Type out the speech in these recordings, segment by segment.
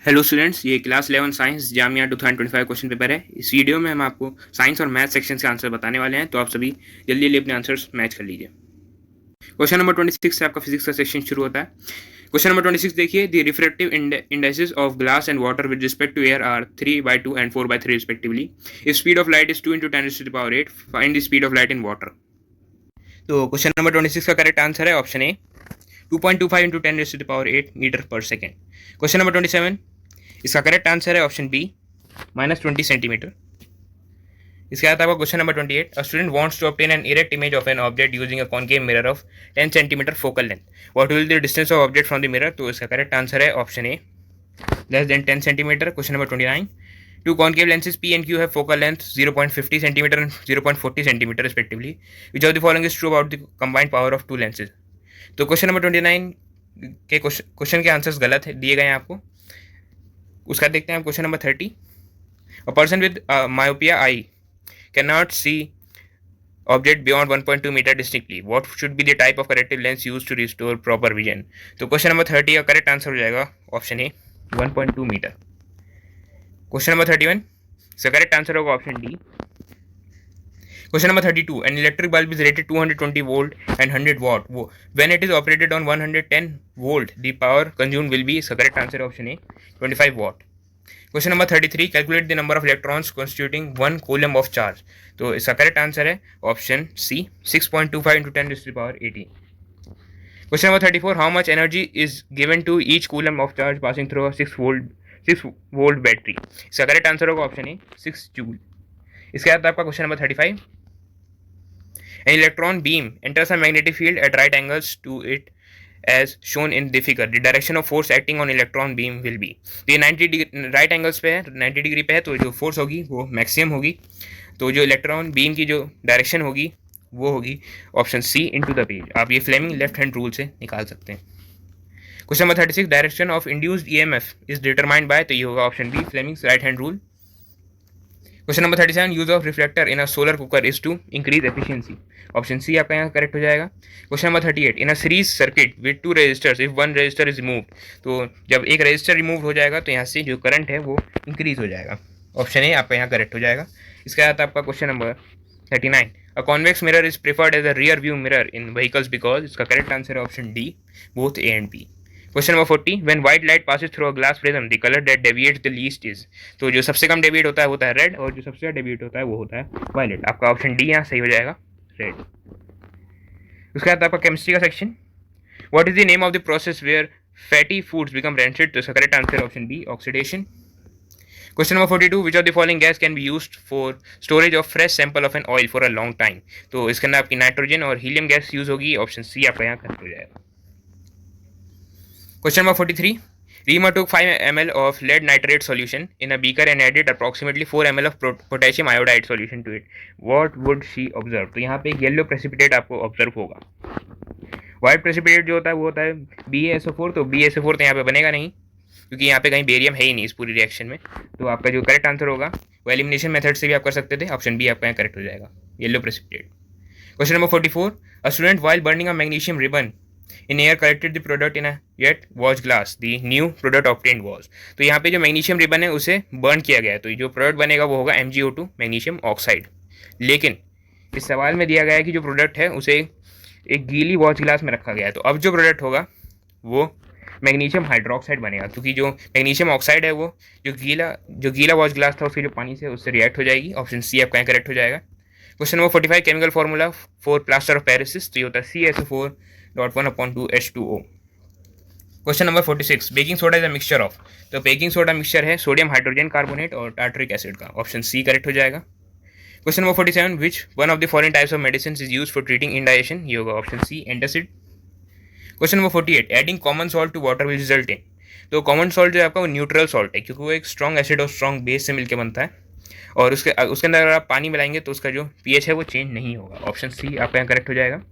Hello students, ये class 11 science Jamia 2025 question paper है। इस वीडियो में हम आपको साइंस और मैथ सेक्शन के आंसर बताने वाले हैं, तो आप सभी जल्दी जल्दी अपने आंसर्स मैच कर लीजिए। क्वेश्चन नंबर 26 से आपका फिजिक्स का सेक्शन शुरू होता है। क्वेश्चन नंबर 26 देखिए, the refractive indexes of glass and water with respect to air are 3/2 and 4/3 respectively. If speed of light is 2 × 10⁸, find the speed of light in water. तो question number 26 का correct answer है option A, 2.25 × 10⁸ metre per second. Question number 27, इसका correct answer है option B, -20 centimetre. इसके बाद आपका question number 28, a student wants to obtain an erect image of an object using a concave mirror of 10 centimetre focal length, what will the distance of object from the mirror. तो इसका correct answer है option A, less than 10 centimetre. Question number 29, two concave lenses P and Q have focal length 0.50 centimeter and 0.40 centimeter respectively. Which of the following is true about the combined power of two lenses? तो question number 29 के question के answers गलत दिए गए हैं आपको। उसका देखते हैं हम question number 30, a person with myopia eye can not see object beyond 1.2 metre distinctly, what should be the type of corrective lens use to restore proper vision. तो क्वेश्चन नंबर 30 का करेक्ट आंसर हो जाएगा option A, 1.2 metre. Question number 31, इसका correct answer होगा option D. Question number 32, an electric bulb is rated 220 volt and 100 watt. When it is operated on 110 volt, the power consumed will be, इसका correct answer option A, 25 watt. Question number 33, calculate the number of electrons constituting 1 coulomb of charge. तो इसका correct answer है option C, 6.25 × 10⁸. Question number 34, how much energy is given to each coulomb of charge passing through a 6 volt battery. इसका correct answer होगा option A, 6 joule. इसके बाद आपका question number 35, an electron beam enters a magnetic field at right angles to it as shown in the figure. The direction of force acting on electron beam will be. तो ये 90 degree right angles पे है, 90 degree पे है, तो जो force होगी वो मैक्सिमम होगी। तो जो इलेक्ट्रॉन बीम की जो डायरेक्शन होगी वो होगी option C, into the page. आप ये फ्लेमिंग लेफ्ट हैंड रूल से निकाल सकते हैं। Question number 36, direction of induced EMF is determined by, तो ये होगा option B, Fleming's right hand rule. Question number 37, use of reflector in a solar cooker is to increase efficiency, option C आपका यहाँ correct हो जाएगा। Question number 38, in a series circuit with 2 resistors if 1 resistor is removed, तो जब एक resistor remove हो जाएगा तो यहाँ से जो करंट है वो इंक्रीज हो जाएगा, ऑप्शन ए आपका यहाँ करेक्ट हो जाएगा। इसके बाद आपका question number 39, a convex mirror is preferred as a rear view mirror in vehicles because, इसका करेक्ट आंसर है option D, both A and B. Question number 40, when white light passes through a glass prism the colour that deviates the least is, तो जो सबसे कम deviate होता है red, और जो सबसे ज़्यादा डेविएट होता है वो होता है वायलेट। आपका ऑप्शन डी यहाँ सही हो जाएगा, रेड। उसके बाद आपका केमिस्ट्री का section, what is the name of the process where fatty foods become rancid, तो इसका correct answer option B, oxidation. Question number 42, which of the following gas can be used for storage of fresh sample of an oil for a long time, तो इसके अंदर आपकी nitrogen और helium gas use होगी, option C आपका यहाँ correct हो जाएगा। Question number 43, Rima took 5 ml of lead nitrate solution in a beaker and added approximately 4 ml of potassium iodide solution to it. What would she observe? तो यहाँ पे एक yellow precipitate आपको observe होगा। व्हाइट प्रेसिपिटेट जो होता है वो होता है BaSO4, तो BaSO4 तो यहाँ पे बनेगा नहीं क्योंकि यहाँ पे कहीं बेरियम है ही नहीं इस पूरी रिएक्शन में। तो आपका जो करेक्ट आंसर होगा वो एलिमिनेशन मेथड से भी आप कर सकते थे, ऑप्शन बी आपका यहाँ करेक्ट हो जाएगा, yellow precipitate. Question number 44, a student while burning a magnesium ribbon in air collected the product in a yet watch glass, the new product obtained was, तो यहाँ पे जो मैग्नीशियम रिबन है उसे बर्न किया गया है, तो जो प्रोडक्ट बनेगा वो होगा MgO2 मैग्नीशियम ऑक्साइड। लेकिन इस सवाल में दिया गया है कि जो प्रोडक्ट है उसे एक गीली वॉच ग्लास में रखा गया है, तो अब जो प्रोडक्ट होगा वो मैग्नीशियम हाइड्रोक्साइड बनेगा, क्योंकि जो मैग्नीशियम ऑक्साइड है वो जो गीला वॉच ग्लास था उसके जो पानी से उससे रिएक्ट हो जाएगी, ऑप्शन सी आपका करेक्ट हो जाएगा। Question number 45, chemical formula for plaster of Paris, तो ये होता है CaSO4.1/2H2O। Question number 46, baking soda is a mixture of, तो बेकिंग सोडा मिक्सचर है सोडियम हाइड्रोजन कार्बोनेट और टार्टरिक एसिड का, ऑप्शन सी करेक्ट हो जाएगा। Question number 47, which one of the following types of medicine is use for treating indigestion, ये होगा option C antacid. Question number 48, adding common salt to water will result in, तो common salt जो है आपका वो neutral salt है क्योंकि वो एक स्ट्रॉन्ग एसिड और स्ट्रॉन्ग बेस से मिलकर बनता है, और उसके अंदर अगर आप पानी मिलाएंगे तो उसका जो pH है वो चेंज नहीं होगा, ऑप्शन सी आपका यहाँ करेक्ट हो जाएगा।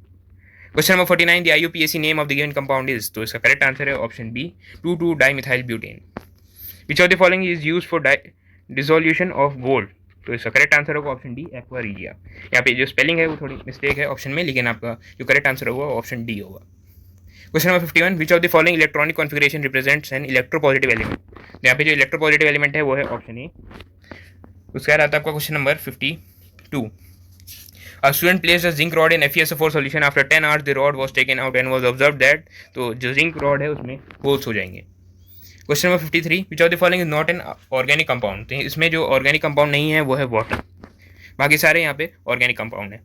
Question number 49, the IUPAC name of the given compound is, तो इसका करेक्ट आंसर है option B, two two dimethyl butane. Which of the following is use for dissolution of gold, तो इसका करेक्ट आंसर होगा ऑप्शन डी, एक्वा रिजिया। यहाँ पे जो spelling है वो थोड़ी मिस्टेक है ऑप्शन में, लेकिन आपका जो करेक्ट आंसर होगा ऑप्शन डी होगा। Question number 51, which of the following electronic configuration represents an electropositive element, यहाँ पे जो इलेक्ट्रोपॉजिटिव एलिमेंट है वो है ऑप्शन ए। उसके बाद आता है आपका question number 52। A student placed a zinc rod in FeSO4 solution. After 10 hours, the rod was taken out and was observed that तो जो जिंक रॉड है उसमें होल्स हो जाएंगे। Question number 53, which of the following is not an organic compound. तो इसमें जो organic compound नहीं है वो है वाटर, बाकी सारे यहाँ पे ऑर्गेनिक कंपाउंड है।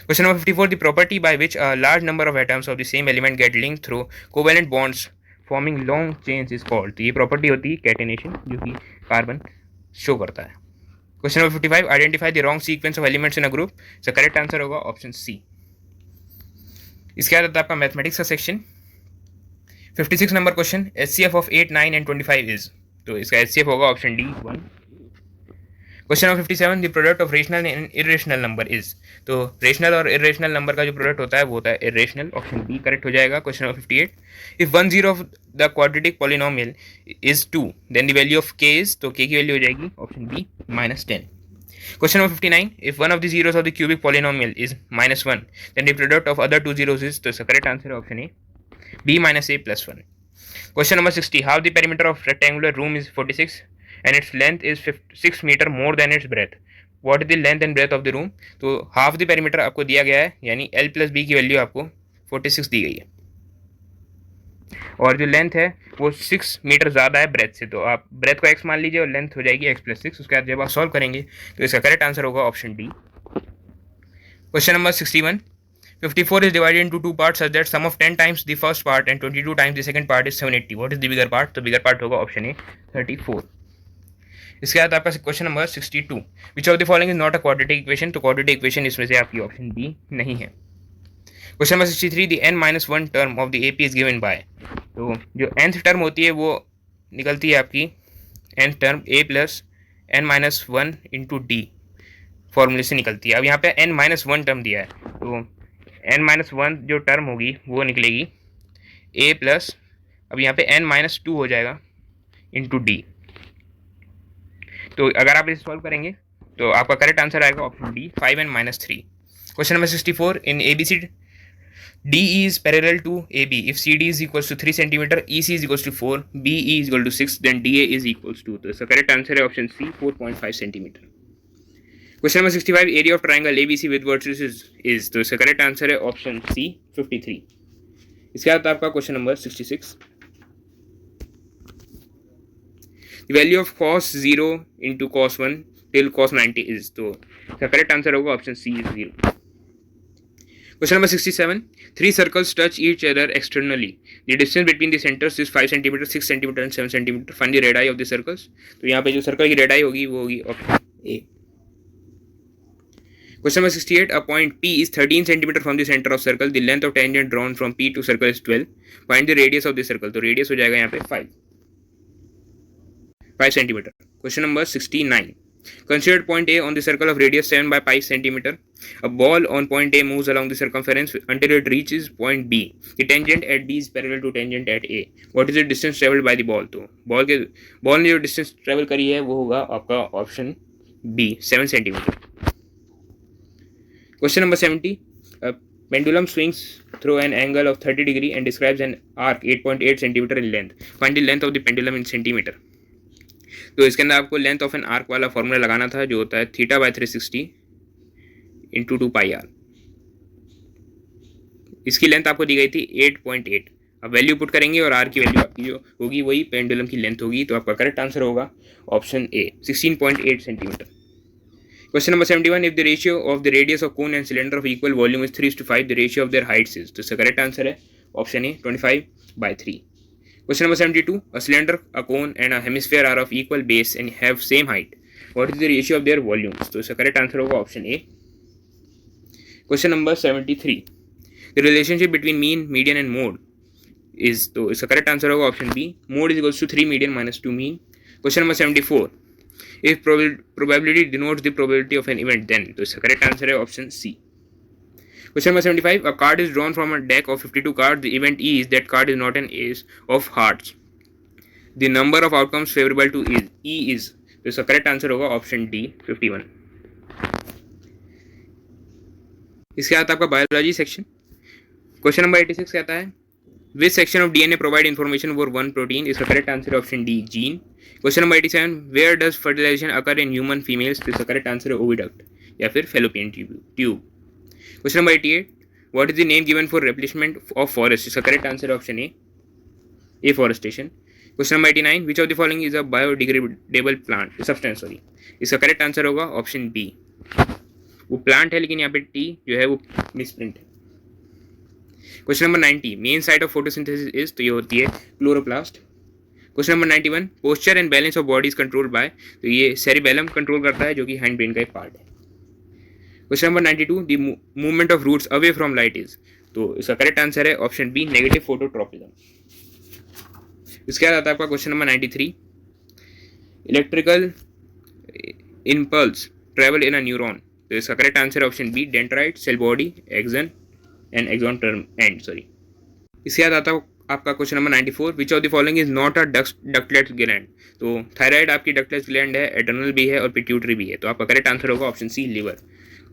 Question number 54, the property by which a large number of atoms of the same element get linked through covalent bonds forming long chains is called. तो ये प्रॉपर्टी होती है कैटेनेशन, जो कि कार्बन शो करता है। Question number 55, identify the wrong sequence of elements in a group. So correct answer होगा option सी। इसके बाद आता है आपका मैथमेटिक्स का section. 56 number question, HCF of 8, 9 and 25 is. तो इसका HCF होगा option D 1। Question number 57, the product of rational and irrational number is. तो रेशनल और इरेशनल नंबर का जो प्रोडक्ट होता है वो होता है इरेशनल, ऑप्शन बी करेक्ट हो जाएगा। Question number 58, if 1 0 of the quadratic polynomial is 2 then the value of k is. तो k की वैल्यू हो जाएगी option B -10। Question number 59, if one of the zeros of the cubic polynomial is -1 then the product of other 2 zeros is. तो इसका correct answer है option A b - a + 1। Question number 60, how the perimeter of rectangular room is 46 and its length is 6 meter more than its breadth. What is the length and breadth of the room? तो half the perimeter आपको दिया गया है, यानी L + B की value आपको 46 दी गई है, और जो लेंथ है वो 6 मीटर ज़्यादा है ब्रेथ से। तो आप ब्रेथ को x मान लीजिए और लेंथ हो जाएगी x + 6। उसके बाद जब आप सॉल्व करेंगे तो इसका करेक्ट आंसर होगा option D. Question number 61, 54 is divided into 2 parts such that sum of 10 times the first part and 22 times the second part is 780. What is the bigger part? तो bigger part होगा option A 34। इसके बाद आपका question number 62, which of the following is not a quadratic equation. तो quadratic equation इसमें से आपकी option B नहीं है। Question number 63, the n-1 term of the AP is given by. तो जो nth टर्म होती है वो निकलती है आपकी nth term a + n-1 × d फॉर्मूले से निकलती है। अब यहाँ पे n-1 टर्म दिया है, तो n-1 जो टर्म होगी वो निकलेगी a + अब यहाँ पे n-2 हो जाएगा × d। तो अगर आप इसे सॉल्व करेंगे तो आपका करेक्ट आंसर आएगा option D 5 and -3। Question number 64, in ABC DE is parallel to AB if CD is equals to 3 cm, EC is equals to 4, BE is equal to 6, then DA is equals to। तो इसका correct answer है option C 4.5 cm। Question number 65, area of triangle ABC with vertices is. तो इसका correct answer है option C 53। इसके बाद आपका question number 66, the value of cos 0 into cos 1 till cos 90 is। तो इसका करेक्ट आंसर होगा option C 0। Question number 67, 3 circles touch each other externally. The distance between the centers is 5 cm, 6 cm and 7 cm. Find the radii of the circles. तो यहाँ पे जो circle की radii होगी वो होगी option A. Question number 68, a point P is 13 cm from the center of circle. The length of tangent drawn from P to circle is 12. Find the radius of the circle. तो radius हो जाएगा यहाँ पे 5 cm। Question number 69, consider point A on the circle of radius 7 by 5 cm. A ball on point A moves along the circumference until it reaches point B. The tangent at D is parallel to tangent at A. What is the distance traveled by the ball? तो ball ने जो distance travel करी है वो होगा आपका option B 7 cm। Question number 70, pendulum swings through an angle of 30 degree and describes an arc 8.8 cm in length. Find the length of the pendulum in centimeter. तो इसके अंदर आपको लेंथ ऑफ एन आर्क वाला formula लगाना था जो होता है θ/360 × 2πr। इसकी लेंथ आपको दी गई थी 8.8। अब वैल्यू पुट करेंगे और आर की वैल्यू आपकी जो होगी वही पेंडुलम की लेंथ होगी। तो आपका करेक्ट आंसर होगा option A 16.8 cm। Question number 71, if the ratio of the radius of cone and cylinder of equal volume is 3:5, the ratio of their Heights is. तो इसका करेक्ट आंसर है option A 25/3। Question number 72, a cylinder, a cone and a hemisphere are of equal base and have same height. What is the ratio of their volumes? तो इसका correct answer होगा option A. Question number 73, the relationship between mean, median and mode is। तो इसका correct answer होगा option B, mode is equals to 3 median minus 2 mean। Question number 74, if probability denotes the probability of an event then। तो इसका correct answer है option C. Question number 75, a card is drawn from a deck of 52 cards. The event E is that card is not an ace of hearts. The number of outcomes favorable to E is। तो इसका correct answer होगा option D 51। इसके बाद आपका biology section. Question number 86 कहता है, Which section of DNA provide information for one protein? Is the correct answer option D, gene. Question number 87. Where does fertilization occur in human females? Is the correct answer oviduct या फिर fallopian tube. Question number 88. What is the name given for replenishment of forest? Is the correct answer option A, afforestation. Question number 89. Which of the following is a biodegradable plant substance? Sorry, इसका correct answer होगा option B. वो plant है लेकिन यहाँ पे T जो है वो मिसप्रिंट है. Question number 90. Main site of photosynthesis is, तो ये होती है chloroplast. Question number 91. Posture and balance of body is controlled by, तो ये सेरिबेलम कंट्रोल करता है जो कि हैंड ब्रेन का एक पार्ट है. Question number 92. The movement of roots away from light is, तो इसका करेक्ट आंसर है ऑप्शन बी, नेगेटिव फोटोट्रोपिज्म. इसके बाद आता है आपका question number 93. Electrical impulse travel in a neuron, तो इसका correct answer option B, dendrite, cell body, axon and axon term end, sorry. इसके बाद आता है आपका question number 94. Which of the following is not a ductless gland, तो thyroid आपकी ductless gland है, एड्रेनल भी है और पिट्यूटरी भी है, तो आपका करेक्ट आंसर होगा ऑप्शन सी, लिवर.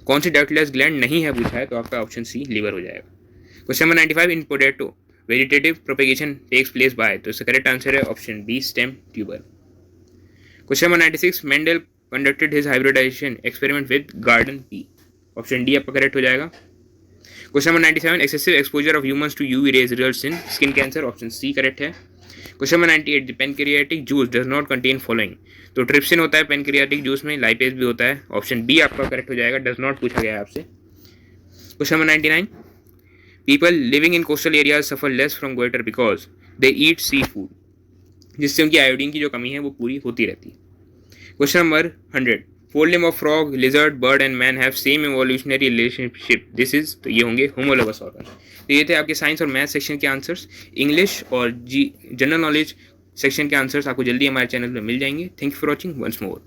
कौन सी डक्टलेस ग्लैंड नहीं है पूछा है, तो आपका ऑप्शन सी, लिवर हो जाएगा. Question number 95. In potato vegetative propagation takes place by, तो इसका करेक्ट आंसर है option B, stem tuber. Question number 96. Mendel conducted his hybridization experiment with garden pea, option D आपका करेक्ट हो जाएगा. Question number 97. Excessive exposure of humans to UV rays results in skin cancer, option C correct है. Question number 98. The pancreatic juice does not contain following, तो trypsin होता है pancreatic juice में, lipase भी होता है, ऑप्शन बी आपका correct हो जाएगा. डज नॉट पूछा गया है आपसे. Question number 99. People living in coastal areas suffer less from goitre because they eat sea food, जिससे उनकी आयोडीन की जो कमी है वो पूरी होती रहती है. Question number 100. Four limb of frog, lizard, bird and man have same evolutionary relationship, this is, तो ये होंगे होमोलोगस ऑर्गन. तो ये थे आपके साइंस और मैथ सेक्शन के आंसर्स. इंग्लिश और जनरल नॉलेज सेक्शन के आंसर्स आपको जल्दी हमारे चैनल पर मिल जाएंगे. Thank you for watching once more.